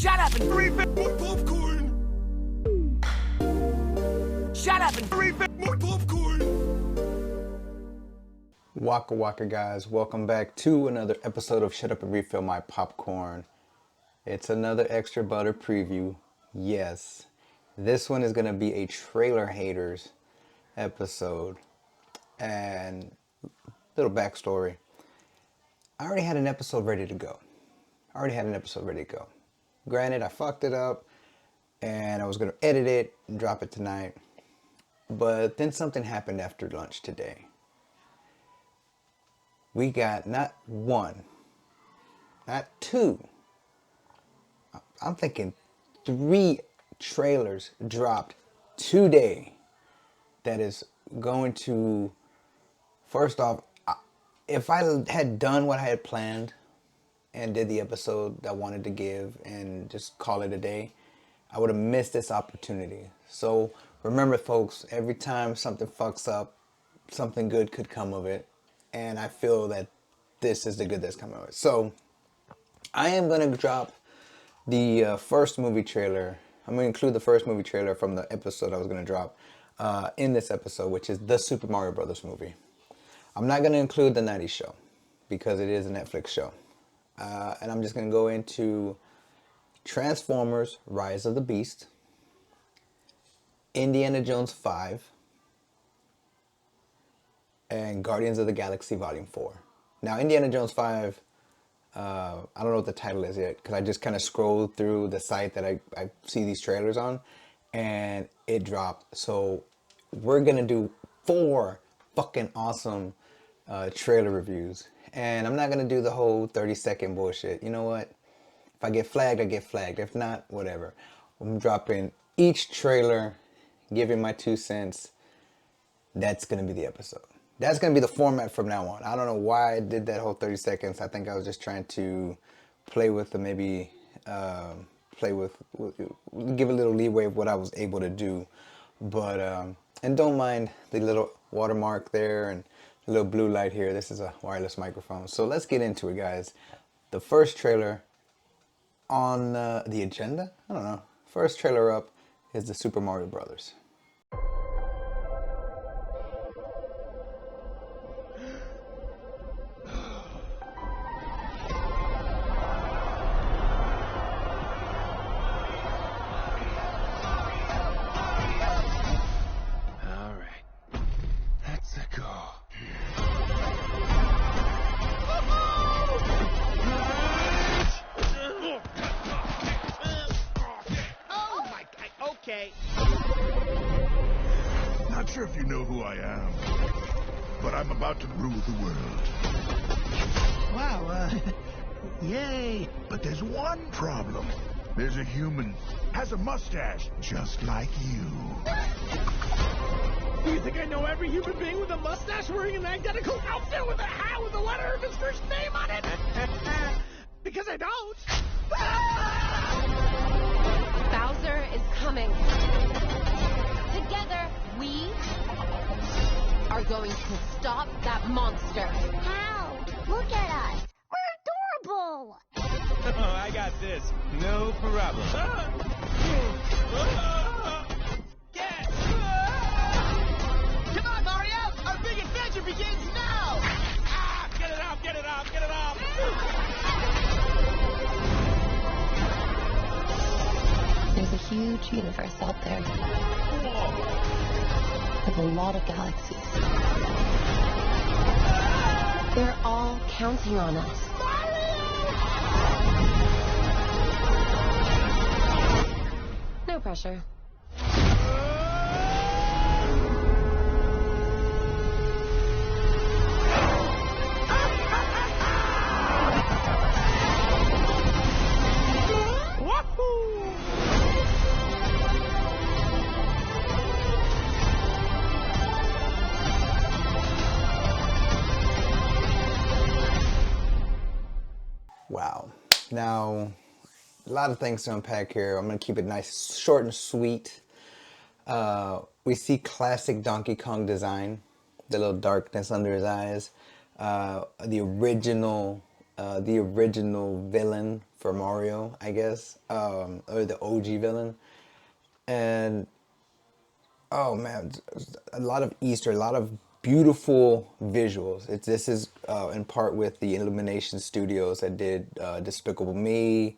Shut up and refill more popcorn. Shut up and refill more popcorn. Waka waka guys, welcome back to another episode of Shut Up and Refill My Popcorn. It's another extra butter preview. Yes, this one is going to be a trailer haters episode. And little backstory. I already had an episode ready to go. Granted, I fucked it up and I was going to edit it and drop it tonight. But then something happened after lunch today. We got not one, not two, I'm thinking 3 trailers dropped today that is going to, first off, if I had done what I had planned and did the episode that I wanted to give and just call it a day, I would have missed this opportunity. So remember folks, every time something fucks up, something good could come of it. And I feel that this is the good that's coming of it. So I am going to drop the first movie trailer. I'm going to include the first movie trailer from the episode I was going to drop in this episode, which is the Super Mario Brothers movie. I'm not going to include the 90s show because it is a Netflix show. And I'm just going to go into Transformers Rise of the Beast, Indiana Jones 5, and Guardians of the Galaxy Volume 4. Now, Indiana Jones 5, I don't know what the title is yet, because I just kind of scrolled through the site that I see these trailers on, and it dropped. So we're going to do 4 fucking awesome trailer reviews. And I'm not going to do the whole 30-second bullshit. You know what? If I get flagged, I get flagged. If not, whatever. I'm dropping each trailer, giving my 2 cents. That's going to be the episode. That's going to be the format from now on. I don't know why I did that whole 30 seconds. I think I was just trying to play with the maybe, give a little leeway of what I was able to do. But, and don't mind the little watermark there and the little blue light here. This is a wireless microphone. So let's get into it, guys. The first trailer on the agenda, I don't know. First trailer up is the Super Mario Brothers. Not sure if you know who I am, but I'm about to rule the world. Wow, yay. But there's one problem. There's a human, has a mustache, just like you. Do you think I know every human being with a mustache wearing an identical outfit with a hat with the letter of his first name on it? Because I don't. Bowser is coming. Together, we are going to stop that monster. How? Look at us. We're adorable. Oh, I got this. No problem. Get! Come on, Mario! Our big adventure begins now! Ah! Get it off! Get it off! Get it off! There's a huge universe out there. Whoa. With a lot of galaxies. They're all counting on us. No pressure. Wow. Now, a lot of things to unpack here. I'm going to keep it nice, short and sweet. We see classic Donkey Kong design, the little darkness under his eyes. The original the original villain for Mario, I guess, or the OG villain. And oh man, a lot of Easter, a lot of beautiful visuals. This is in part with the Illumination Studios that did Despicable Me,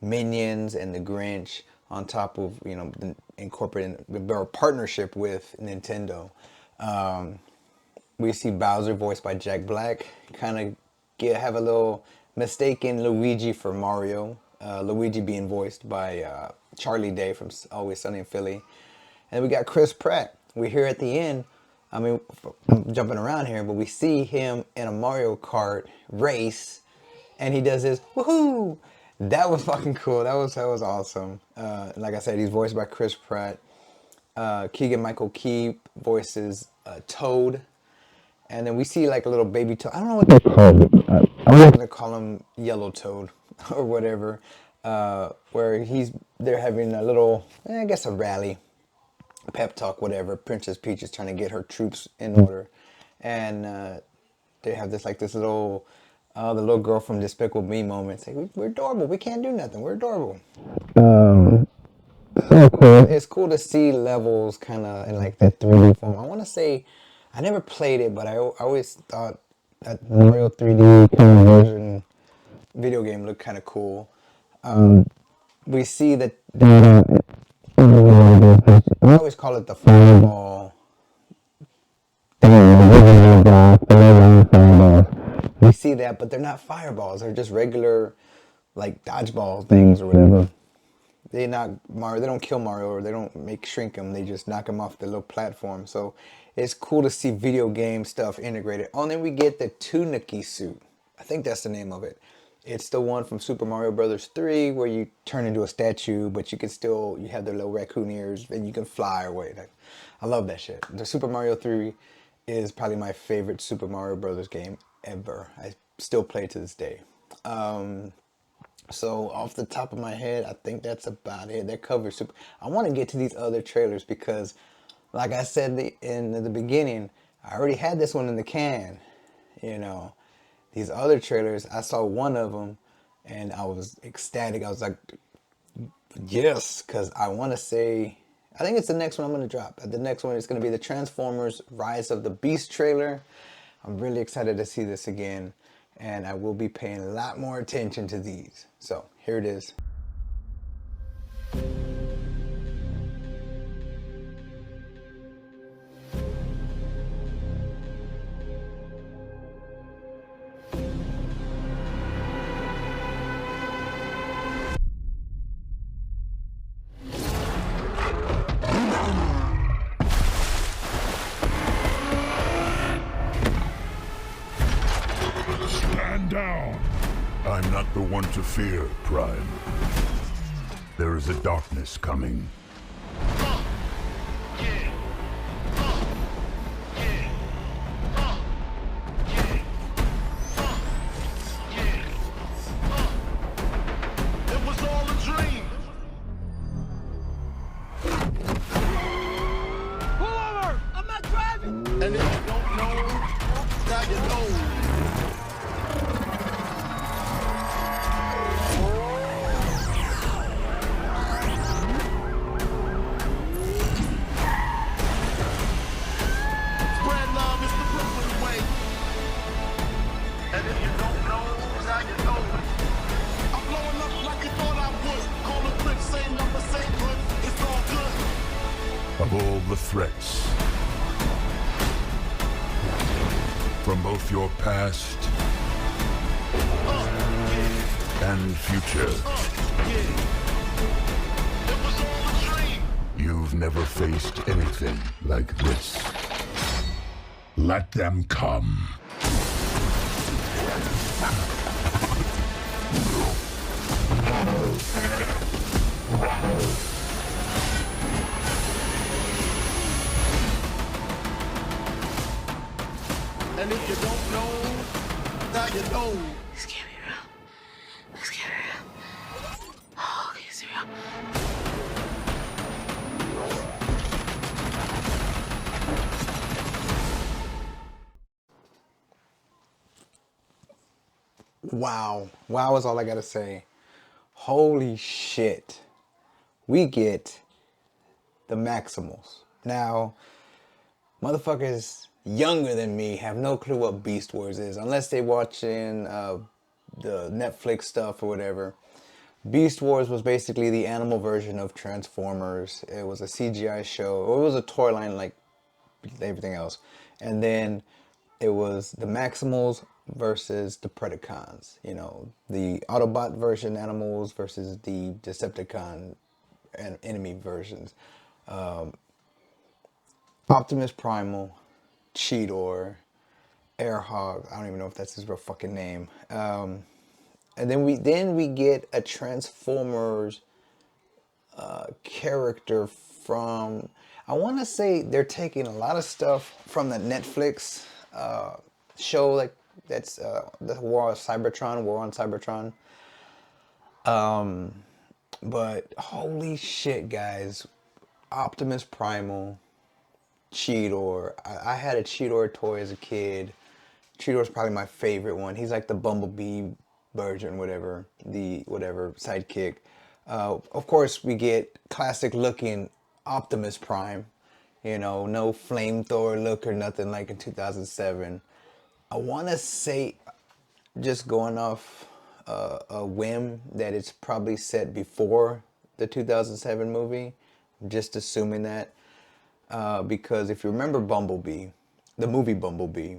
Minions, and The Grinch, on top of, you know, incorporating their partnership with Nintendo. We see Bowser voiced by Jack Black, kind of have a little mistaken Luigi for Mario. Luigi being voiced by Charlie Day from Always Sunny in Philly. And we got Chris Pratt. We hear at the end, I mean, I'm jumping around here, but we see him in a Mario Kart race, and he does this, woohoo! That was fucking cool. That was awesome. Like I said, he's voiced by Chris Pratt. Keegan-Michael Key voices Toad. And then we see like a little baby Toad. I don't know what they're called. I'm not gonna call him Yellow Toad or whatever. Where they're having a little, I guess, a rally, pep talk, whatever. Princess Peach is trying to get her troops in order, and they have this little, the little girl from Despicable Me moment. Say, we're adorable. We can't do nothing. We're adorable. So cool. It's cool to see levels kind of in like that 3D form. I want to say, I never played it, but I always thought that Mario 3D kind of version video game looked kind of cool. We see that I always call it the fireball. We see that, but they're not fireballs. They're just regular, like, dodgeball things or whatever. They knock Mario. They don't kill Mario, or they don't shrink him. They just knock him off the little platform. So it's cool to see video game stuff integrated. Oh, and then we get the Tunicky suit. I think that's the name of it. It's the one from Super Mario Brothers 3 where you turn into a statue, but you have the little raccoon ears and you can fly away. I love that shit. The Super Mario 3 is probably my favorite Super Mario Brothers game ever. I still play to this day. So off the top of my head, I think that's about it. That covers Super. I want to get to these other trailers because, like I said in the beginning, I already had this one in the can, you know. These other trailers, I saw one of them and I was ecstatic. I was like, yes, because I want to say, I think it's the next one I'm going to drop. The next one is going to be the Transformers Rise of the Beast trailer. I'm really excited to see this again, and I will be paying a lot more attention to these. So here it is. Down. I'm not the one to fear, Prime. There is a darkness coming. It was all a dream. Pull over! I'm not driving! And if you don't know, now you know. Of all the threats, from both your past and future, you've never faced anything like this. Let them come. And if you don't know, now you know. This can't be real. This can't be real. Oh, okay, it's real. Wow. Wow is all I gotta say. Holy shit. We get the Maximals. Now, motherfuckers younger than me have no clue what Beast Wars is, unless they watching the Netflix stuff or whatever. Beast Wars was basically the animal version of Transformers. It was a CGI show, or it was a toy line like everything else. And then it was the Maximals versus the Predacons. You know, the Autobot version animals versus the Decepticon and enemy versions. Optimus Primal, Cheetor, Airhog. I don't even know if that's his real fucking name. And then we get a Transformers character from. I want to say they're taking a lot of stuff from the Netflix show, like that's the War on Cybertron. But holy shit, guys! Optimus Primal, Cheetor. I had a Cheetor toy as a kid. Cheetor's probably my favorite one. He's like the Bumblebee version, whatever sidekick. Of course, we get classic looking Optimus Prime. You know, no flamethrower look or nothing like in 2007. I want to say, just going off a whim, that it's probably set before the 2007 movie. I'm just assuming that. Because if you remember Bumblebee, the movie Bumblebee,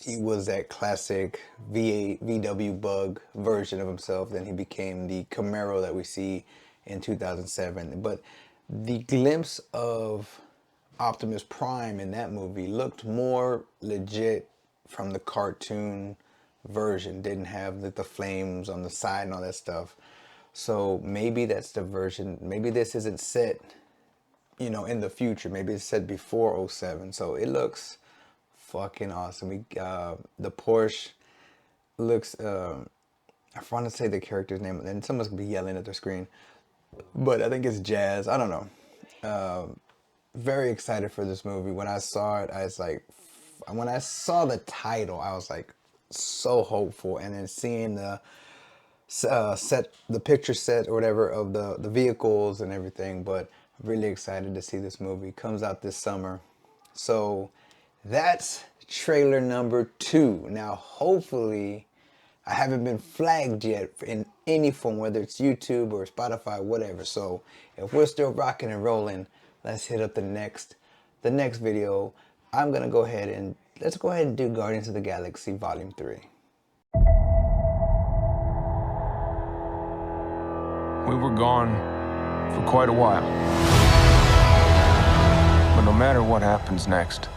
he was that classic VW bug version of himself. Then he became the Camaro that we see in 2007. But the glimpse of Optimus Prime in that movie looked more legit from the cartoon version. Didn't have the flames on the side and all that stuff. So maybe that's the version. Maybe this isn't set, you know, in the future. Maybe it's set before 07. So it looks fucking awesome. The Porsche looks, I want to say the character's name, and someone's gonna be yelling at their screen, but I think it's Jazz. I don't know. Very excited for this movie. When I saw it, I was like, when I saw the title, I was like so hopeful. And then seeing the picture set or whatever of the vehicles and everything, but really excited to see this movie. Comes out this summer. So that's trailer number 2. Now, hopefully, I haven't been flagged yet in any form, whether it's YouTube or Spotify, whatever. So if we're still rocking and rolling, let's hit up the next video. I'm gonna go ahead and let's go ahead and do Guardians of the Galaxy Volume 3. We were gone for quite a while. But no matter what happens next,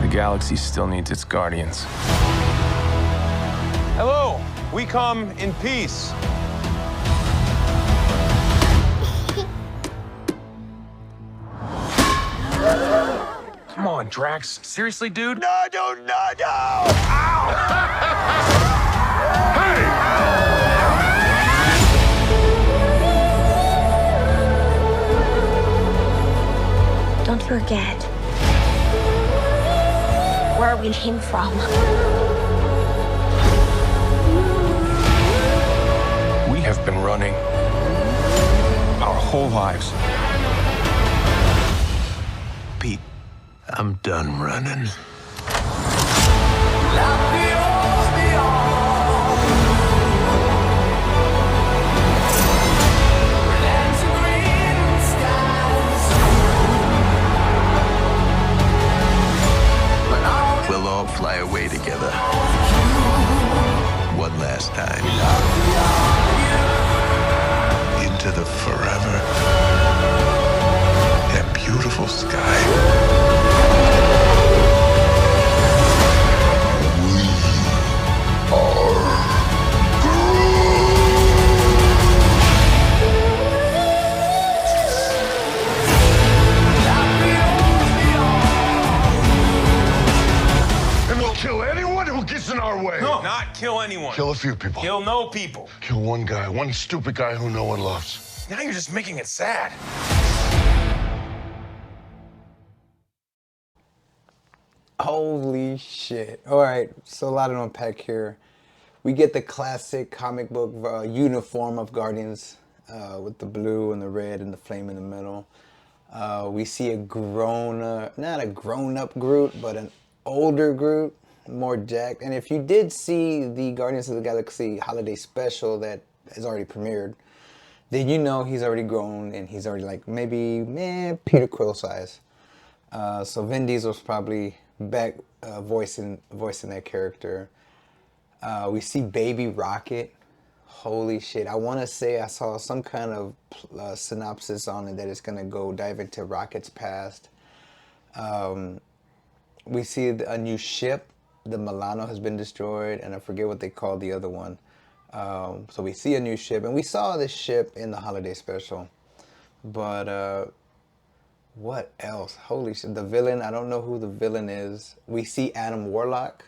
the galaxy still needs its guardians. Hello, we come in peace. Come on, Drax. Seriously, dude? No! Ow! Don't forget where we came from. We have been running our whole lives. Pete, I'm done running. We'll all fly away together. One last time. Into the forever. That beautiful sky. Kill anyone who gets in our way. No, not kill anyone. Kill a few people. Kill no people. Kill one guy, one stupid guy who no one loves. Now you're just making it sad. Holy shit. All right, so a lot to unpack here. We get the classic comic book uniform of Guardians with the blue and the red and the flame in the middle. We see a not a grown-up Groot, but an older Groot, more jacked. And if you did see the Guardians of the Galaxy holiday special that has already premiered, then you know he's already grown and he's already like maybe Peter Quill size. So Vin Diesel's probably back voicing that character. We see Baby Rocket. Holy shit. I want to say I saw some kind of synopsis on it that it's going to go dive into Rocket's past. We see a new ship. The Milano has been destroyed, and I forget what they called the other one. So we see a new ship, and we saw this ship in the holiday special. But what else? Holy shit. The villain, I don't know who the villain is. We see Adam Warlock.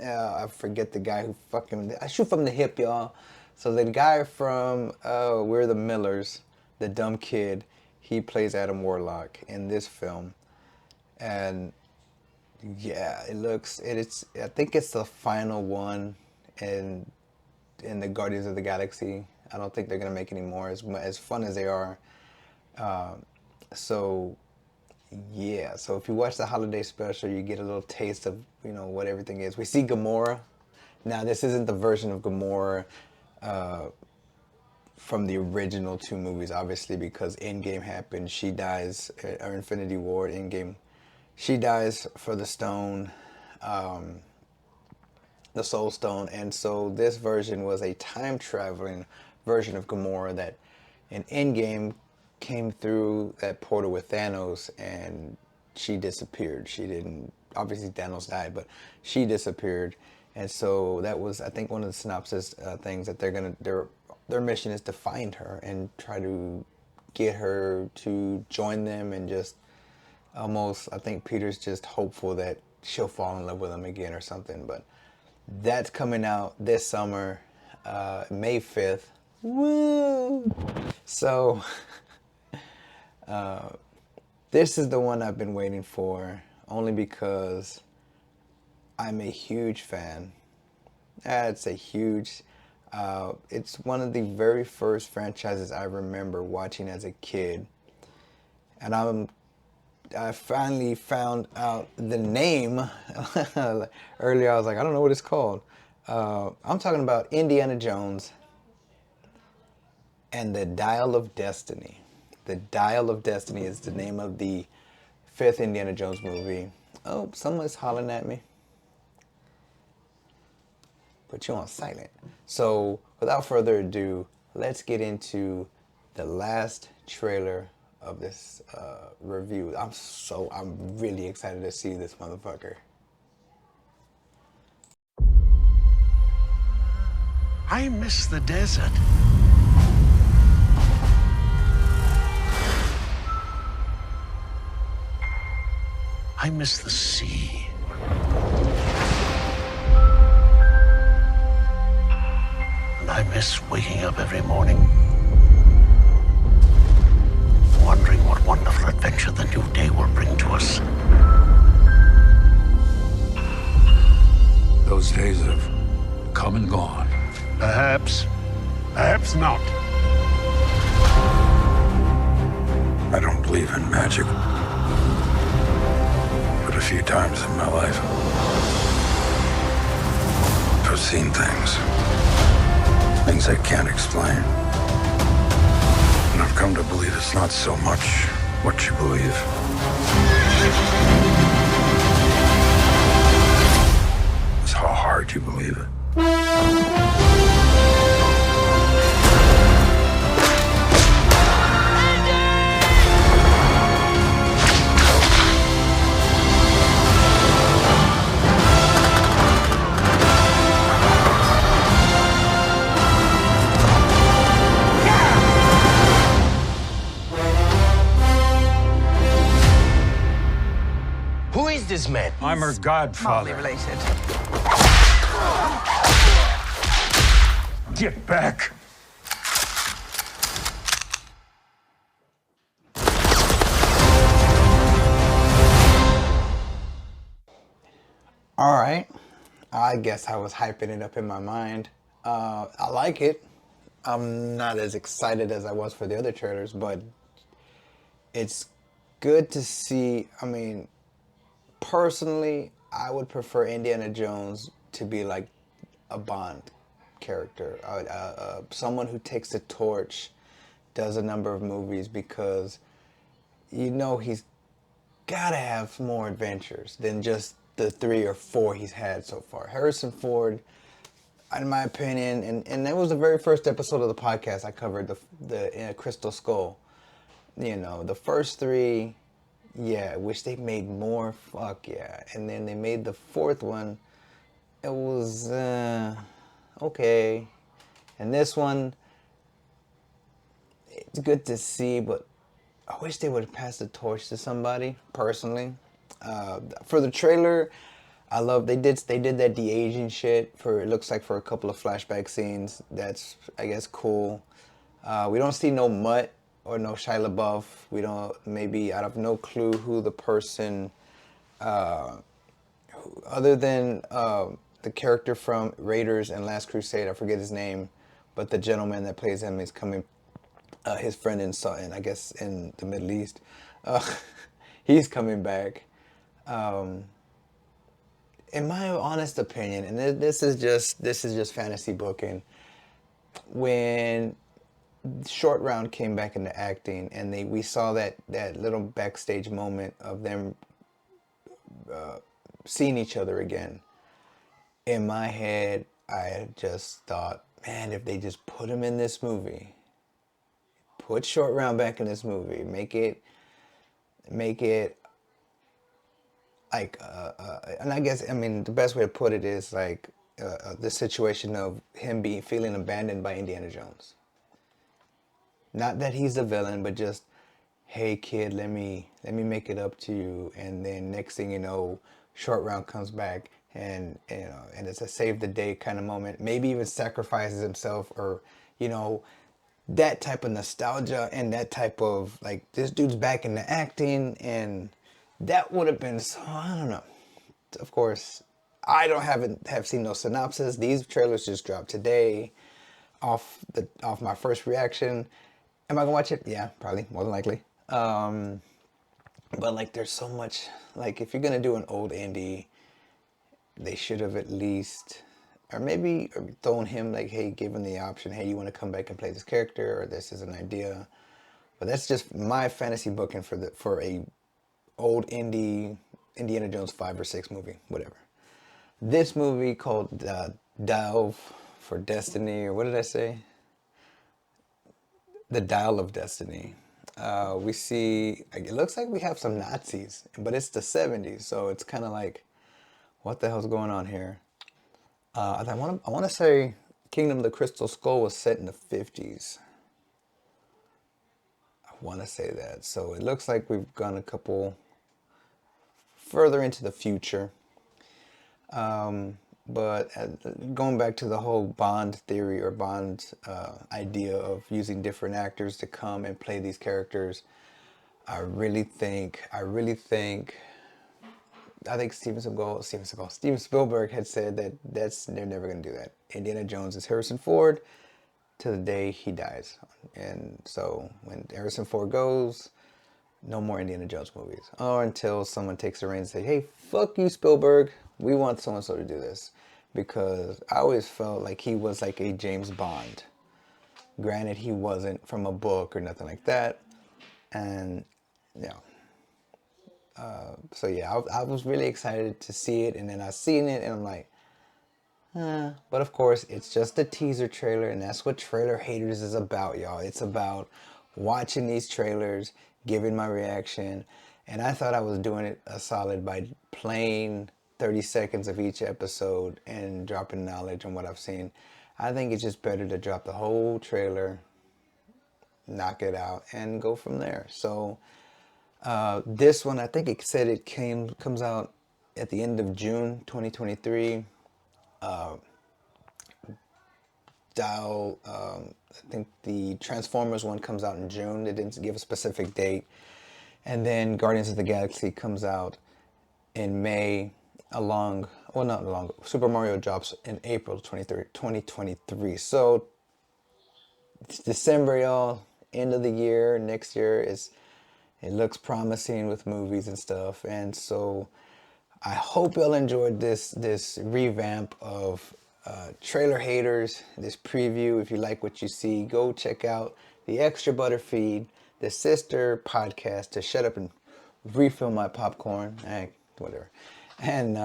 I forget the guy who fucking... I shoot from the hip, y'all. So the guy from We're the Millers, the dumb kid, he plays Adam Warlock in this film. And yeah, it's I think it's the final one in the Guardians of the Galaxy. I don't think they're gonna make any more, as fun as they are. So yeah, so if you watch the holiday special, you get a little taste of, you know, what everything is. We see Gamora. Now, this isn't the version of Gamora from the original two movies, obviously, because Endgame happened. She dies, or Infinity War, Endgame. She dies for the stone, the Soul Stone. And so this version was a time-traveling version of Gamora that in Endgame came through that portal with Thanos, and she disappeared. She didn't, obviously Thanos died, but she disappeared. And so that was, I think, one of the synopsis things that their mission is to find her and try to get her to join them, and just almost, I think Peter's just hopeful that she'll fall in love with him again or something. But that's coming out this summer, May 5th. Woo! So this is the one I've been waiting for, only because I'm a huge fan. It's a huge... it's one of the very first franchises I remember watching as a kid. And I finally found out the name. Earlier I was like, I don't know what it's called. I'm talking about Indiana Jones and the Dial of Destiny. The Dial of Destiny is the name of the 5th Indiana Jones movie. Oh, someone's hollering at me. Put you on silent. So, without further ado, let's get into the last trailer of this review. I'm really excited to see this motherfucker. I miss the desert. I miss the sea. And I miss waking up every morning, wondering what wonderful adventure the new day will bring to us. Those days have come and gone. Perhaps. Perhaps not. I don't believe in magic. But a few times in my life, I've seen things I can't explain. And I've come to believe it's not so much what you believe. It's how hard you believe it. Who is this man? I'm her godfather. Related. Get back! All right. I guess I was hyping it up in my mind. I like it. I'm not as excited as I was for the other trailers, but it's good to see. I mean, personally, I would prefer Indiana Jones to be like a Bond character, someone who takes the torch, does a number of movies, because he's got to have more adventures than just the 3 or 4 he's had so far. Harrison Ford, in my opinion, and that was the very first episode of the podcast I covered, the Crystal Skull. The first 3, yeah, wish they made more, fuck yeah. And then they made the 4th one, it was, okay. And this one, it's good to see, but I wish they would have passed the torch to somebody, personally. For the trailer, they did that de-aging shit it looks like for a couple of flashback scenes. That's, I guess, cool. We don't see no Mutt or no Shia LaBeouf. I have no clue who the person, other than the character from Raiders and Last Crusade, I forget his name, but the gentleman that plays him is coming, his friend in I guess in the Middle East, he's coming back. In my honest opinion, and this is just fantasy booking, when Short Round came back into acting and we saw that little backstage moment of them seeing each other again, in my head I just thought, man, if they just put him in this movie, put Short Round back in this movie, make it like, and I guess, I mean, the best way to put it is like the situation of him feeling abandoned by Indiana Jones. Not that he's the villain, but just, hey kid, let me make it up to you. And then next thing you know, Short Round comes back, and and it's a save the day kind of moment. Maybe even sacrifices himself, or that type of nostalgia and that type of like, this dude's back into acting, and that would have been so, I don't know. Of course, I haven't seen no synopsis. These trailers just dropped today off my first reaction. Am I gonna watch it? Yeah, probably, more than likely. But like, there's so much, like, if you're gonna do an old indie, they should have at least, or maybe thrown him, like, hey, give him the option, hey, you want to come back and play this character, or this is an idea. But that's just my fantasy booking for a old indie Indiana Jones 5 or 6 movie, whatever. This movie called Dial for Destiny, or what did I say? The Dial of Destiny. We see, it looks like we have some Nazis, but it's the 70s, so it's kind of like, what the hell's going on here? I want to say Kingdom of the Crystal Skull was set in the 50s. I want to say that. So it looks like we've gone a couple further into the future. But going back to the whole Bond theory, or Bond idea of using different actors to come and play these characters, I think Steven Spielberg had said that they're never going to do that. Indiana Jones is Harrison Ford to the day he dies. And so when Harrison Ford goes, no more Indiana Jones movies. Or until someone takes the reins and say, hey, fuck you, Spielberg. We want so-and-so to do this. Because I always felt like he was like a James Bond. Granted, he wasn't from a book or nothing like that. And, so yeah, I was really excited to see it. And then I seen it and I'm like, But of course, it's just a teaser trailer. And that's what Trailer Haters is about, y'all. It's about watching these trailers, giving my reaction. And I thought I was doing it a solid by playing 30 seconds of each episode and dropping knowledge on what I've seen. I think it's just better to drop the whole trailer, knock it out, and go from there. So this one, I think it said it comes out at the end of June 2023. I think the Transformers one comes out in June. They didn't give a specific date. And then Guardians of the Galaxy comes out in May, along well, not long. Super Mario drops in April 2023. So it's December, y'all. End of the year. Next year it looks promising with movies and stuff. And so I hope y'all enjoyed this revamp of Trailer Haters, this preview. If you like what you see, go check out the Extra Butter feed, the sister podcast to Shut Up and Refill My Popcorn. Whatever. And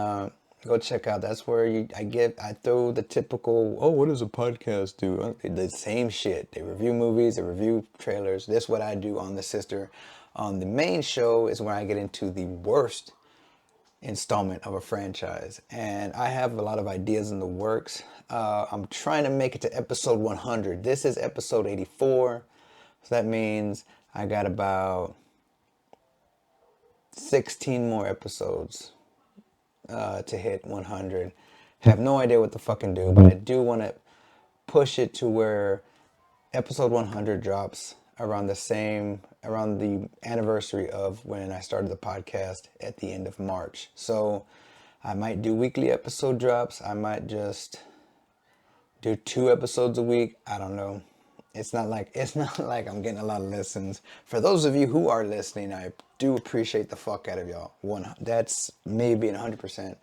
go check out. That's where I throw the typical, oh, what does a podcast do? The same shit. They review movies, they review trailers. This is what I do on the sister. On the main show is where I get into the worst installment of a franchise, and I have a lot of ideas in the works. I'm trying to make it to episode 100. This is episode 84, so that means I got about 16 more episodes to hit 100. Have no idea what to fucking do, but I do want to push it to where episode 100 drops around the anniversary of when I started the podcast at the end of March. So I might do weekly episode drops. I might just do 2 episodes a week. I don't know. It's not like I'm getting a lot of listens. For those of you who are listening, I do appreciate the fuck out of y'all. That's me being 100%.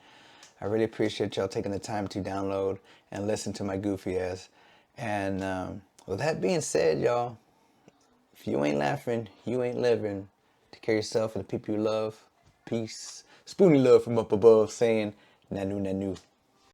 I really appreciate y'all taking the time to download and listen to my goofy ass. And with that being said, y'all, if you ain't laughing, you ain't living. Take care of yourself and the people you love. Peace. Spoonie love from up above saying, Nanu Nanu.